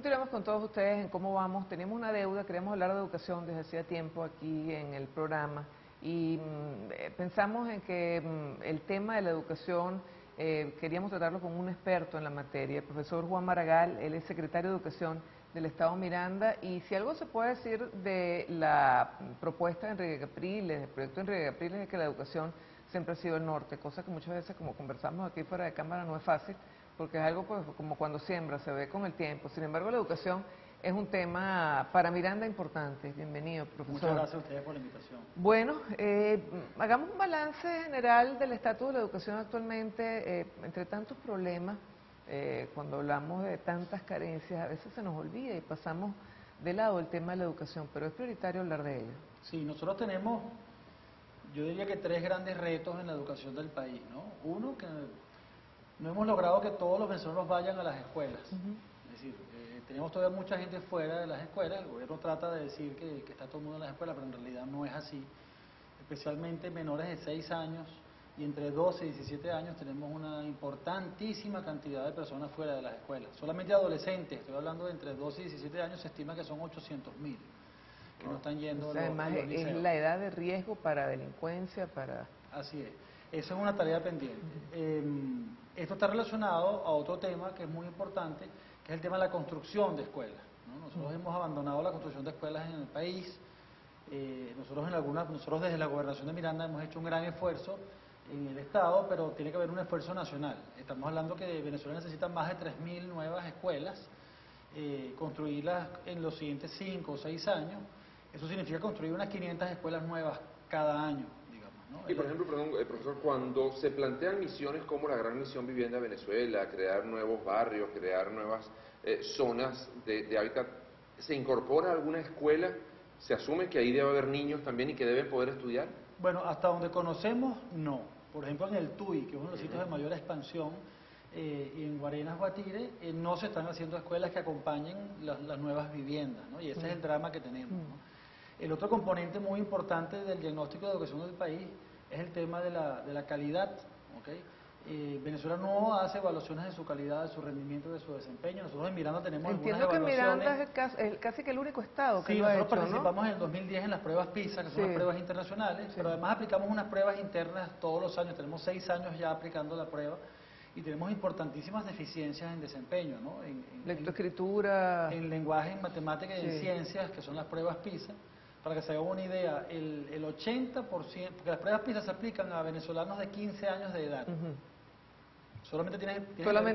continuamos con todos ustedes en cómo vamos. Tenemos una deuda, queremos hablar de educación desde hacía tiempo aquí en el programa y pensamos en que el tema de la educación queríamos tratarlo con un experto en la materia, el profesor Juan Maragall. Él es secretario de Educación del Estado Miranda, y si algo se puede decir de la propuesta de Enrique Capriles, del proyecto de Enrique Capriles, es que la educación siempre ha sido el norte, cosa que muchas veces, como conversamos aquí fuera de cámara, no es fácil, porque es algo pues, como cuando siembra, se ve con el tiempo. Sin embargo, la educación es un tema para Miranda importante. Bienvenido, profesor. Muchas gracias a ustedes por la invitación. Bueno, hagamos un balance general del estatus de la educación actualmente, entre tantos problemas. Cuando hablamos de tantas carencias, a veces se nos olvida y pasamos de lado el tema de la educación, pero es prioritario hablar de ello. Sí, nosotros tenemos, yo diría que 3 grandes retos en la educación del país, ¿no? Uno, que no hemos logrado que todos los venezolanos vayan a las escuelas. Es decir, tenemos todavía mucha gente fuera de las escuelas. El gobierno trata de decir que está todo el mundo en las escuelas, pero en realidad no es así. Especialmente menores de 6 años y entre 12 y 17 años tenemos una importantísima cantidad de personas fuera de las escuelas. Solamente adolescentes, estoy hablando de entre 12 y 17 años, se estima que son 800.000 que no están yendo a los liceos. Es la edad de riesgo para delincuencia, para... Así es. Eso es una tarea pendiente. Esto está relacionado a otro tema que es muy importante, que es el tema de la construcción de escuelas, ¿no? Nosotros hemos abandonado la construcción de escuelas en el país. Nosotros desde la Gobernación de Miranda hemos hecho un gran esfuerzo en el Estado, pero tiene que haber un esfuerzo nacional. Estamos hablando que Venezuela necesita más de 3.000 nuevas escuelas, construirlas en los siguientes 5 o 6 años. Eso significa construir unas 500 escuelas nuevas cada año, digamos, ¿no? Y por ejemplo, perdón, profesor, cuando se plantean misiones como la Gran Misión Vivienda de Venezuela, crear nuevos barrios, crear nuevas zonas de hábitat, ¿se incorpora alguna escuela? ¿Se asume que ahí debe haber niños también y que deben poder estudiar? Bueno, hasta donde conocemos, no. Por ejemplo, en el TUI, que es uno de los sitios de mayor expansión, y en Guarenas, Guatire, no se están haciendo escuelas que acompañen las nuevas viviendas, ¿no? Y ese es el drama que tenemos, ¿no? El otro componente muy importante del diagnóstico de educación del país es el tema de la calidad, ¿okay? Venezuela no hace evaluaciones de su calidad, de su rendimiento, de su desempeño. Nosotros en Miranda tenemos Entiendo algunas evaluaciones. que Miranda es casi que el único estado que sí, lo ha nosotros hecho, participamos ¿no? en el 2010 en las pruebas PISA, que son Sí. las pruebas internacionales, Sí. pero además aplicamos unas pruebas internas todos los años. Tenemos 6 años ya aplicando la prueba y tenemos importantísimas deficiencias en desempeño, ¿no? Lectoescritura. En lenguaje, en matemáticas y en ciencias, que son las pruebas PISA. Para que se hagan una idea, el 80%, porque las pruebas PISA se aplican a venezolanos de 15 años de edad. Solamente tienen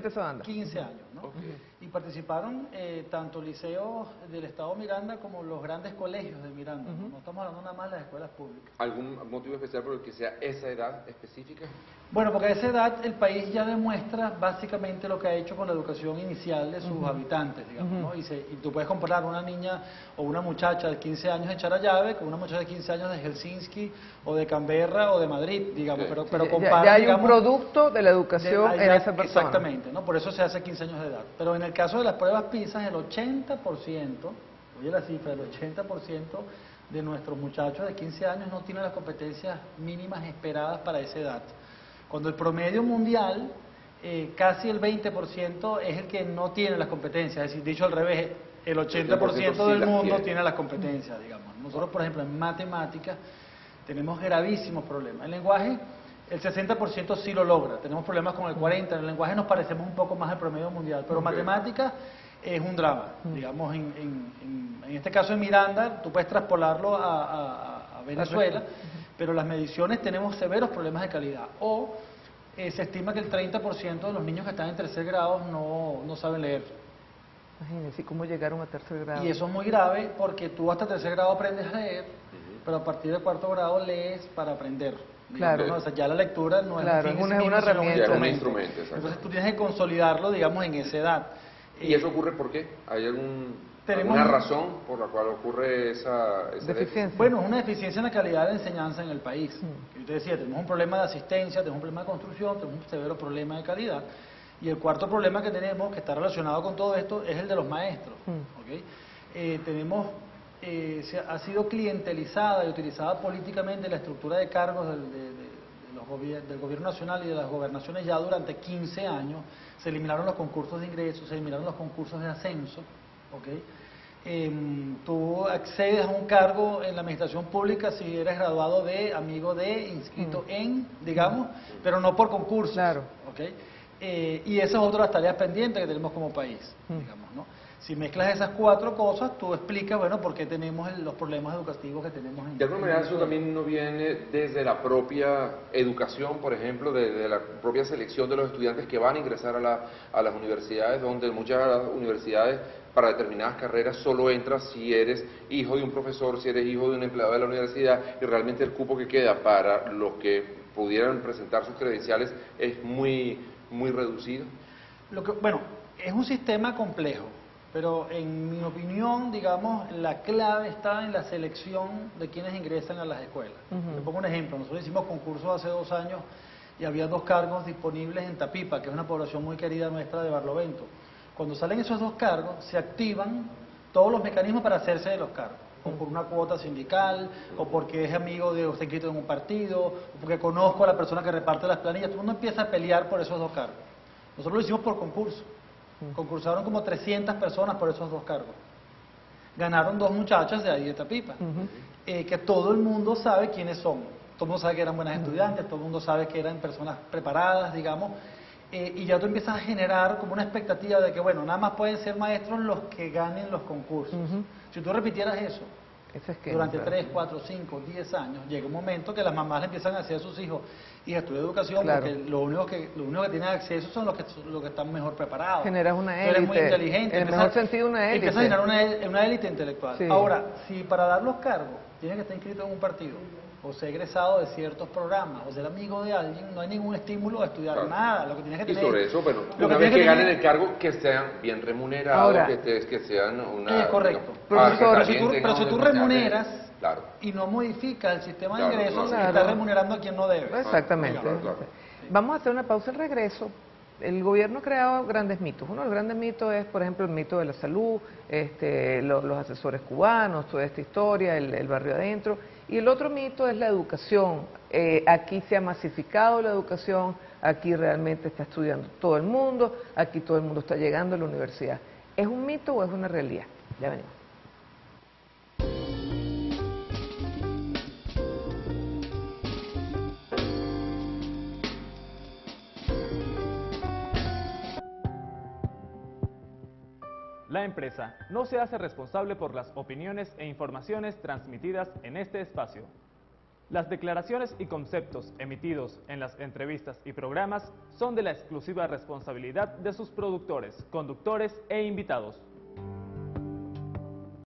esa banda. 15 años, ¿no? Okay. Y participaron tanto liceos del Estado Miranda como los grandes colegios de Miranda. No estamos hablando nada más de las escuelas públicas. ¿Algún motivo especial por el que sea esa edad específica? Bueno, porque a esa edad el país ya demuestra básicamente lo que ha hecho con la educación inicial de sus habitantes, digamos, ¿no? Y tú puedes comparar una niña o una muchacha de 15 años de Charallave con una muchacha de 15 años de Helsinki o de Canberra o de Madrid, digamos, Sí. pero compara, ya hay digamos, un producto de la educación en esa persona. Exactamente, ¿no? Por eso se hace 15 años de edad. Pero en el caso de las pruebas PISA, el 80%, oye la cifra, el 80% de nuestros muchachos de 15 años no tienen las competencias mínimas esperadas para esa edad. Cuando el promedio mundial, casi el 20% es el que no tiene las competencias, es decir, dicho al revés, el 80% del mundo tiene las competencias, digamos. Nosotros, por ejemplo, en matemáticas tenemos gravísimos problemas. En lenguaje, el 60% sí lo logra, tenemos problemas con el 40%, en el lenguaje nos parecemos un poco más al promedio mundial, pero matemáticas es un drama, digamos, en este caso en Miranda, tú puedes traspolarlo a Venezuela, pero las mediciones tenemos severos problemas de calidad, o se estima que el 30% de los niños que están en 3er grado no saben leer. Imagínense cómo llegaron a 3er grado. Y eso es muy grave porque tú hasta 3er grado aprendes a leer, pero a partir de 4º grado lees para aprender. Claro. ¿No? O sea, ya la lectura no Claro, es un fin es en sí una mismo, sino herramienta. Ya es un instrumento, Entonces tú tienes que consolidarlo, digamos, en esa edad. ¿Y eso ocurre por qué? ¿Hay alguna razón por la cual ocurre esa deficiencia? Bueno, es una deficiencia en la calidad de enseñanza en el país. Yo te decía, tenemos un problema de asistencia, tenemos un problema de construcción, tenemos un severo problema de calidad. Y el cuarto problema que tenemos, que está relacionado con todo esto, es el de los maestros. ¿Okay? Ha sido clientelizada y utilizada políticamente la estructura de cargos del gobierno nacional y de las gobernaciones ya durante 15 años. Se eliminaron los concursos de ingresos, se eliminaron los concursos de ascenso, ¿ok? Tú accedes a un cargo en la administración pública si eres graduado de, amigo de, inscrito en, digamos, pero no por concursos. Claro. ¿Ok? Y esa es otra de las tareas pendientes que tenemos como país, digamos, ¿no? Si mezclas esas cuatro cosas, tú explicas, bueno, por qué tenemos los problemas educativos que tenemos en De alguna manera eso también no viene desde la propia educación, por ejemplo, de la propia selección de los estudiantes que van a ingresar a las universidades, donde muchas universidades para determinadas carreras solo entras si eres hijo de un profesor, si eres hijo de un empleado de la universidad, y realmente el cupo que queda para los que pudieran presentar sus credenciales es muy reducido. Bueno, es un sistema complejo, pero en mi opinión, digamos, la clave está en la selección de quienes ingresan a las escuelas. Te pongo un ejemplo. Nosotros hicimos concursos hace 2 años y había 2 cargos disponibles en Tapipa, que es una población muy querida nuestra de Barlovento. Cuando salen esos 2 cargos, se activan todos los mecanismos para hacerse de los cargos, o por una cuota sindical, o porque es amigo de usted inscrito en un partido, o porque conozco a la persona que reparte las planillas. Todo el mundo empieza a pelear por esos 2 cargos. Nosotros lo hicimos por concurso. Concursaron como 300 personas por esos 2 cargos. Ganaron 2 muchachas de ahí de Tapipa, que todo el mundo sabe quiénes son. Todo el mundo sabe que eran buenas estudiantes, todo el mundo sabe que eran personas preparadas, digamos, y ya tú empiezas a generar como una expectativa de que, bueno, nada más pueden ser maestros los que ganen los concursos. Si tú repitieras eso durante 3, 4, 5, 10 años, llega un momento que las mamás le empiezan a decir a sus hijos, y estudia educación, porque lo único que tienen acceso son los que están mejor preparados. Generas una élite. Eres muy inteligente. En el mejor sentido, una élite. Empiezas a generar una élite intelectual. Sí. Ahora, si para dar los cargos tienes que estar inscrito en un partido, o ser egresado de ciertos programas, o ser amigo de alguien, no hay ningún estímulo a estudiar nada. Lo que tienes que Y tener, sobre eso, bueno, una vez que ganen el cargo, que sean bien remunerados, Ahora, que sean una... correcto. Profesor, pero si tú remuneras claro, y no modificas el sistema de Claro, ingresos, claro. estás remunerando a quien no debe. Exactamente. Claro. Vamos a hacer una pausa al regreso. El gobierno ha creado grandes mitos. Uno de los grandes mitos es, por ejemplo, el mito de la salud, los asesores cubanos, toda esta historia, el barrio adentro. Y el otro mito es la educación. Aquí se ha masificado la educación, aquí realmente está estudiando todo el mundo, aquí todo el mundo está llegando a la universidad. ¿Es un mito o es una realidad? Ya venimos. La empresa no se hace responsable por las opiniones e informaciones transmitidas en este espacio. Las declaraciones y conceptos emitidos en las entrevistas y programas son de la exclusiva responsabilidad de sus productores, conductores e invitados.